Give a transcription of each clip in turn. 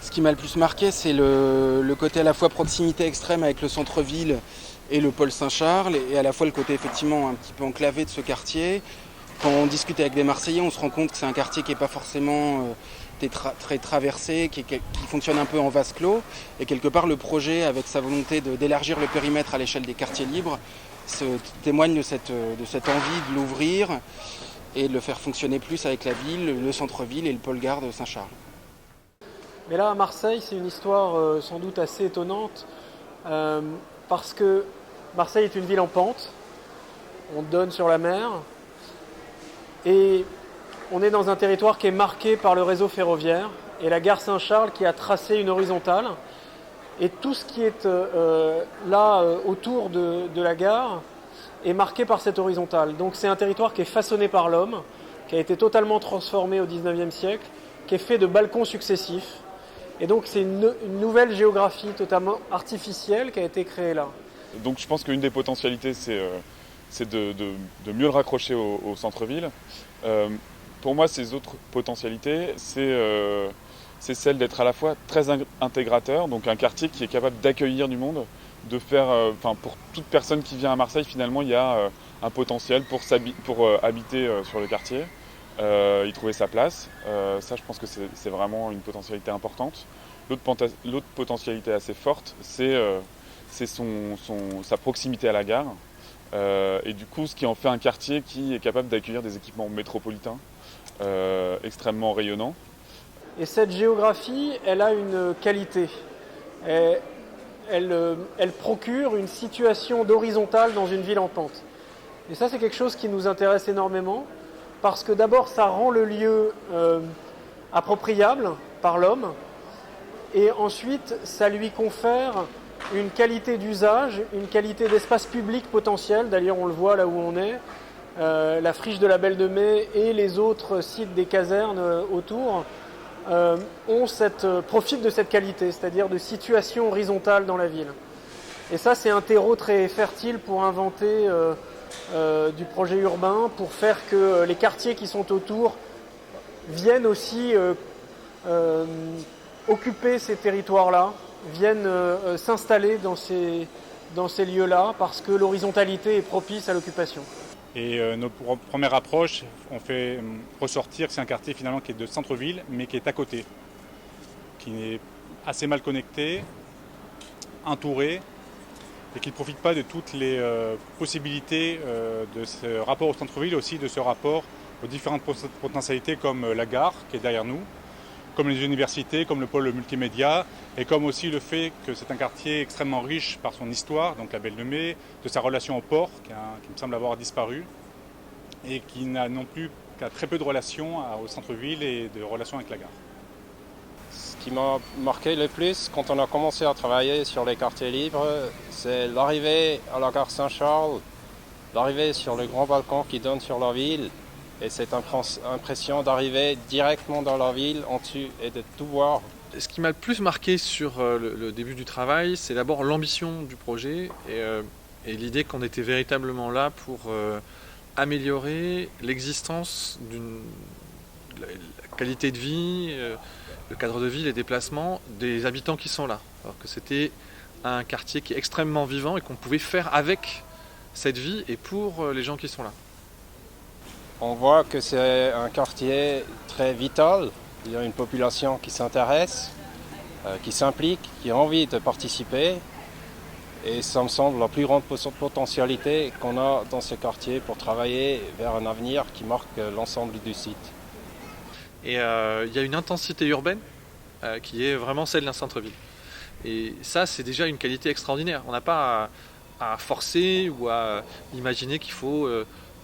Ce qui m'a le plus marqué, c'est le côté à la fois proximité extrême avec le centre-ville et le pôle Saint-Charles, et à la fois le côté effectivement un petit peu enclavé de ce quartier. Quand on discute avec des Marseillais, on se rend compte que c'est un quartier qui n'est pas forcément très traversé, qui fonctionne un peu en vase clos. Et quelque part, le projet, avec sa volonté d'élargir le périmètre à l'échelle des quartiers libres, témoigne de cette envie de l'ouvrir et de le faire fonctionner plus avec la ville, le centre-ville et le pôle gare de Saint-Charles. Mais là, à Marseille, c'est une histoire sans doute assez étonnante, euh, parce que Marseille est une ville en pente, on donne sur la mer, et on est dans un territoire qui est marqué par le réseau ferroviaire, et la gare Saint-Charles qui a tracé une horizontale, et tout ce qui est autour de la gare est marqué par cette horizontale. Donc c'est un territoire qui est façonné par l'homme, qui a été totalement transformé au XIXe siècle, qui est fait de balcons successifs. Et donc c'est une nouvelle géographie totalement artificielle qui a été créée là. Donc je pense qu'une des potentialités, c'est de mieux le raccrocher au centre-ville. Pour moi, ces autres potentialités, c'est celle d'être à la fois très intégrateur, donc un quartier qui est capable d'accueillir du monde, de faire, pour toute personne qui vient à Marseille, finalement, il y a un potentiel pour habiter sur le quartier. Y trouver sa place. Ça, je pense que c'est vraiment une potentialité importante. L'autre potentialité assez forte, c'est sa proximité à la gare. Et du coup, ce qui en fait un quartier qui est capable d'accueillir des équipements métropolitains extrêmement rayonnants. Et cette géographie, elle a une qualité. Elle procure une situation d'horizontale dans une ville en pente. Et ça, c'est quelque chose qui nous intéresse énormément, parce que d'abord, ça rend le lieu appropriable par l'homme, et ensuite, ça lui confère une qualité d'usage, une qualité d'espace public potentiel. D'ailleurs, on le voit là où on est, la friche de la Belle de Mai et les autres sites des casernes autour profitent de cette qualité, c'est-à-dire de situation horizontale dans la ville. Et ça, c'est un terreau très fertile pour inventer du projet urbain, pour faire que les quartiers qui sont autour viennent aussi occuper ces territoires-là, viennent s'installer dans ces lieux-là, parce que l'horizontalité est propice à l'occupation. Et notre première approche, on fait ressortir que c'est un quartier finalement qui est de centre-ville, mais qui est à côté, qui est assez mal connecté, entouré, et qui ne profite pas de toutes les possibilités de ce rapport au centre-ville, aussi de ce rapport aux différentes potentialités comme la gare qui est derrière nous, comme les universités, comme le pôle multimédia, et comme aussi le fait que c'est un quartier extrêmement riche par son histoire, donc la Belle de Mai, de sa relation au port, qui me semble avoir disparu, et qui n'a non plus qu'à très peu de relations au centre-ville et de relations avec la gare. Ce qui m'a marqué le plus quand on a commencé à travailler sur les quartiers libres, c'est l'arrivée à la gare Saint-Charles, l'arrivée sur le grand balcon qui donne sur la ville, et cette impression d'arriver directement dans la ville, en dessus, et de tout voir. Ce qui m'a le plus marqué sur le début du travail, c'est d'abord l'ambition du projet et l'idée qu'on était véritablement là pour améliorer l'existence la qualité de vie, le cadre de vie, les déplacements des habitants qui sont là. Alors que c'était un quartier qui est extrêmement vivant et qu'on pouvait faire avec cette vie et pour les gens qui sont là. On voit que c'est un quartier très vital. Il y a une population qui s'intéresse, qui s'implique, qui a envie de participer. Et ça me semble la plus grande potentialité qu'on a dans ce quartier pour travailler vers un avenir qui marque l'ensemble du site. Et il y a une intensité urbaine qui est vraiment celle d'un centre-ville. Et ça, c'est déjà une qualité extraordinaire. On n'a pas à forcer ou à imaginer qu'il faut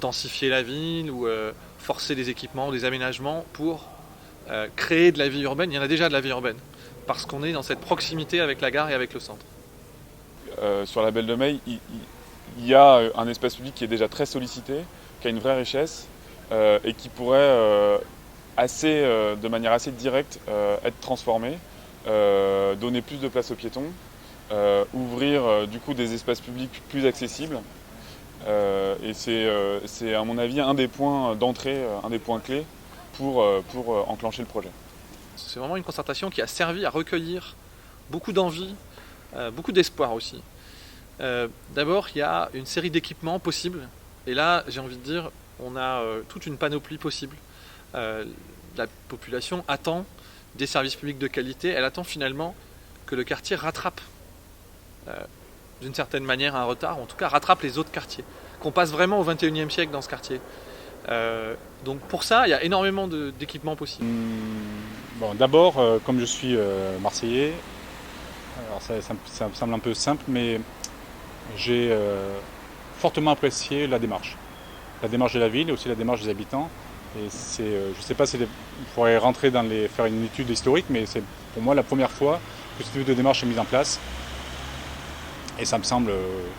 densifier la ville ou forcer des équipements, des aménagements pour créer de la vie urbaine. Il y en a déjà de la vie urbaine, parce qu'on est dans cette proximité avec la gare et avec le centre. Sur la Belle de Mai, il y a un espace public qui est déjà très sollicité, qui a une vraie richesse et qui pourrait de manière assez directe être transformé, donner plus de place aux piétons, ouvrir du coup des espaces publics plus accessibles. Et c'est à mon avis un des points d'entrée, un des points clés pour enclencher le projet. C'est vraiment une concertation qui a servi à recueillir beaucoup d'envie, beaucoup d'espoir aussi. D'abord, il y a une série d'équipements possibles. Et là, j'ai envie de dire, on a toute une panoplie possible. La population attend des services publics de qualité. Elle attend finalement que le quartier rattrape, d'une certaine manière, un retard, en tout cas rattrape les autres quartiers. Qu'on passe vraiment au XXIe siècle dans ce quartier. Donc pour ça, il y a énormément d'équipements possibles. Bon, d'abord, comme je suis marseillais, alors ça me semble un peu simple, mais j'ai fortement apprécié la démarche. La démarche de la ville et aussi la démarche des habitants. Et je ne sais pas si il faudrait rentrer faire une étude historique, mais c'est pour moi la première fois que ce type de démarche est mise en place. Et ça me semble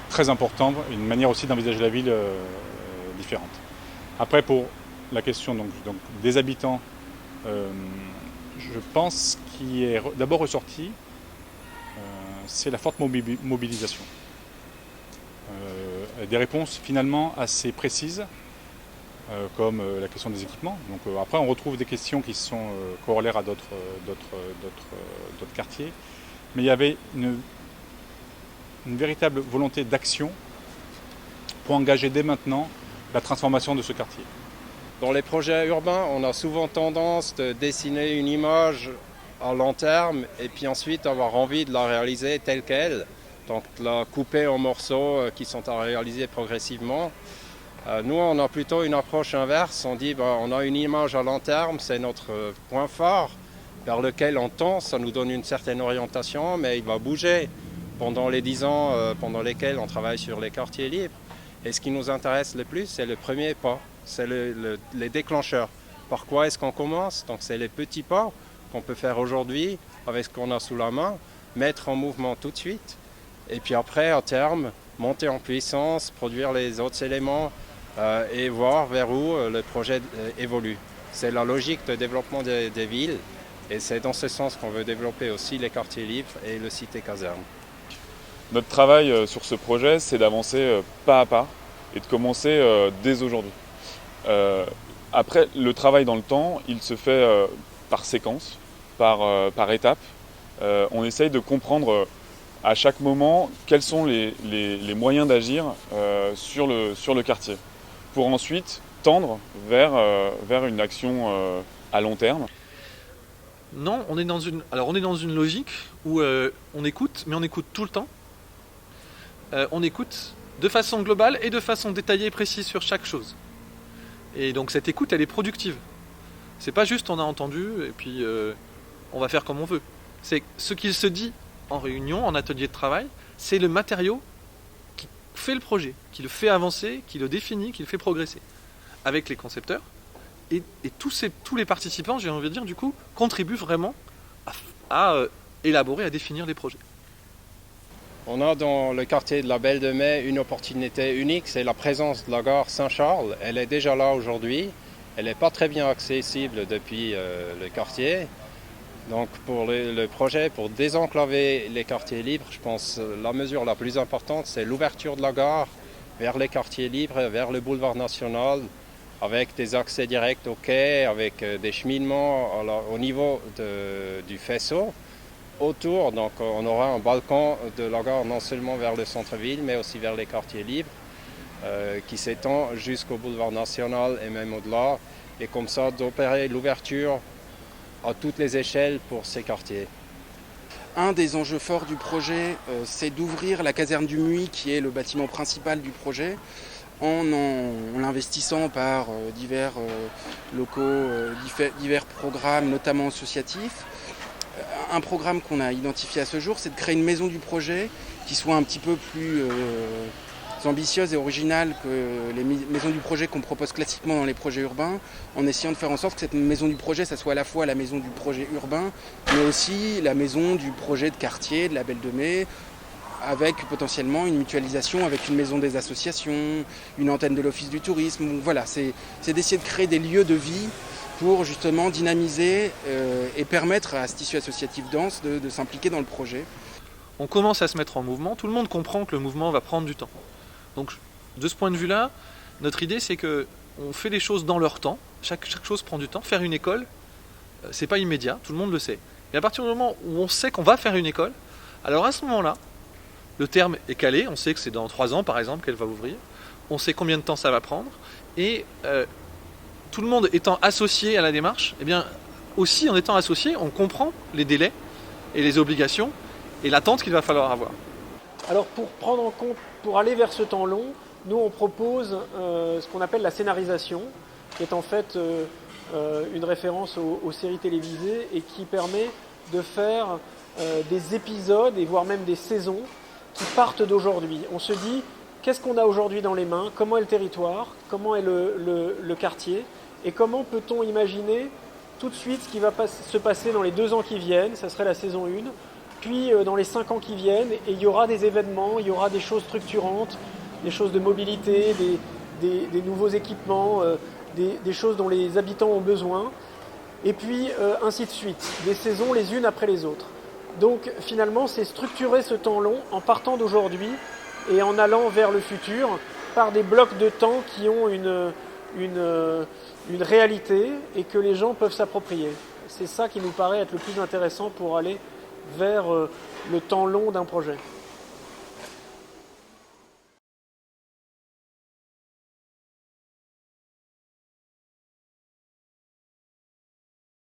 très important, une manière aussi d'envisager la ville différente. Après, pour la question donc des habitants, je pense qu'il est d'abord ressorti, c'est la forte mobilisation. Des réponses finalement assez précises, comme la question des équipements. Donc, après, on retrouve des questions qui sont corollaires à d'autres quartiers. Mais il y avait une véritable volonté d'action pour engager dès maintenant la transformation de ce quartier. Dans les projets urbains, on a souvent tendance de dessiner une image à long terme et puis ensuite avoir envie de la réaliser telle qu'elle. Donc la couper en morceaux qui sont à réaliser progressivement. Nous, on a plutôt une approche inverse. On dit on a une image à long terme, c'est notre point fort vers lequel on tend. Ça nous donne une certaine orientation, mais il va bouger pendant les 10 ans pendant lesquels on travaille sur les quartiers libres. Et ce qui nous intéresse le plus, c'est le premier pas, c'est les déclencheurs. Par quoi est-ce qu'on commence? Donc c'est les petits pas qu'on peut faire aujourd'hui avec ce qu'on a sous la main, mettre en mouvement tout de suite. Et puis après, à terme, monter en puissance, produire les autres éléments et voir vers où le projet évolue. C'est la logique de développement des villes et c'est dans ce sens qu'on veut développer aussi les quartiers libres et le cité caserne. Notre travail sur ce projet, c'est d'avancer pas à pas et de commencer dès aujourd'hui. Après, le travail dans le temps, il se fait par séquence, par étapes. On essaye de comprendre à chaque moment quels sont les moyens d'agir sur le quartier, pour ensuite tendre vers une action à long terme. Non, on est dans une logique où on écoute, mais on écoute tout le temps. On écoute de façon globale et de façon détaillée et précise sur chaque chose. Et donc cette écoute, elle est productive. C'est pas juste on a entendu et puis on va faire comme on veut. C'est ce qu'il se dit en réunion, en atelier de travail, c'est le matériau qui fait le projet, qui le fait avancer, qui le définit, qui le fait progresser. Avec les concepteurs. Et tous les participants, j'ai envie de dire, du coup, contribuent vraiment à élaborer, à définir les projets. On a dans le quartier de la Belle de Mai une opportunité unique, c'est la présence de la gare Saint-Charles. Elle est déjà là aujourd'hui, elle n'est pas très bien accessible depuis le quartier. Donc pour le projet, pour désenclaver les quartiers libres, je pense que la mesure la plus importante, c'est l'ouverture de la gare vers les quartiers libres, vers le boulevard national, avec des accès directs au quai, avec des cheminements au niveau du faisceau. Autour, donc on aura un balcon de la gare non seulement vers le centre-ville, mais aussi vers les quartiers libres, qui s'étend jusqu'au boulevard national et même au-delà, et comme ça d'opérer l'ouverture à toutes les échelles pour ces quartiers. Un des enjeux forts du projet, c'est d'ouvrir la caserne du Muy, qui est le bâtiment principal du projet, en l'investissant par divers locaux, divers programmes, notamment associatifs. Un programme qu'on a identifié à ce jour, c'est de créer une maison du projet qui soit un petit peu plus ambitieuse et originale que les maisons du projet qu'on propose classiquement dans les projets urbains, en essayant de faire en sorte que cette maison du projet, ça soit à la fois la maison du projet urbain, mais aussi la maison du projet de quartier, de la Belle de Mai, avec potentiellement une mutualisation avec une maison des associations, une antenne de l'Office du tourisme. Donc voilà, c'est d'essayer de créer des lieux de vie pour justement dynamiser et permettre à ce tissu associatif dense de s'impliquer dans le projet. On commence à se mettre en mouvement, tout le monde comprend que le mouvement va prendre du temps. Donc de ce point de vue-là, notre idée c'est qu'on fait les choses dans leur temps, chaque chose prend du temps. Faire une école, c'est pas immédiat, tout le monde le sait. Mais à partir du moment où on sait qu'on va faire une école, alors à ce moment-là, le terme est calé, on sait que c'est dans 3 ans par exemple qu'elle va ouvrir, on sait combien de temps ça va prendre, et tout le monde étant associé à la démarche, eh bien aussi en étant associé, on comprend les délais et les obligations et l'attente qu'il va falloir avoir. Alors pour prendre en compte, pour aller vers ce temps long, nous on propose ce qu'on appelle la scénarisation, qui est en fait une référence aux séries télévisées et qui permet de faire des épisodes et voire même des saisons qui partent d'aujourd'hui. On se dit, qu'est-ce qu'on a aujourd'hui dans les mains, comment est le territoire, comment est le quartier, et comment peut-on imaginer tout de suite ce qui va se passer dans les 2 ans qui viennent, ça serait la saison 1, puis dans les 5 ans qui viennent, et il y aura des événements, il y aura des choses structurantes, des choses de mobilité, des nouveaux équipements, des choses dont les habitants ont besoin, et puis ainsi de suite, des saisons les unes après les autres. Donc finalement, c'est structurer ce temps long en partant d'aujourd'hui et en allant vers le futur par des blocs de temps qui ont une réalité et que les gens peuvent s'approprier. C'est ça qui nous paraît être le plus intéressant pour aller vers le temps long d'un projet.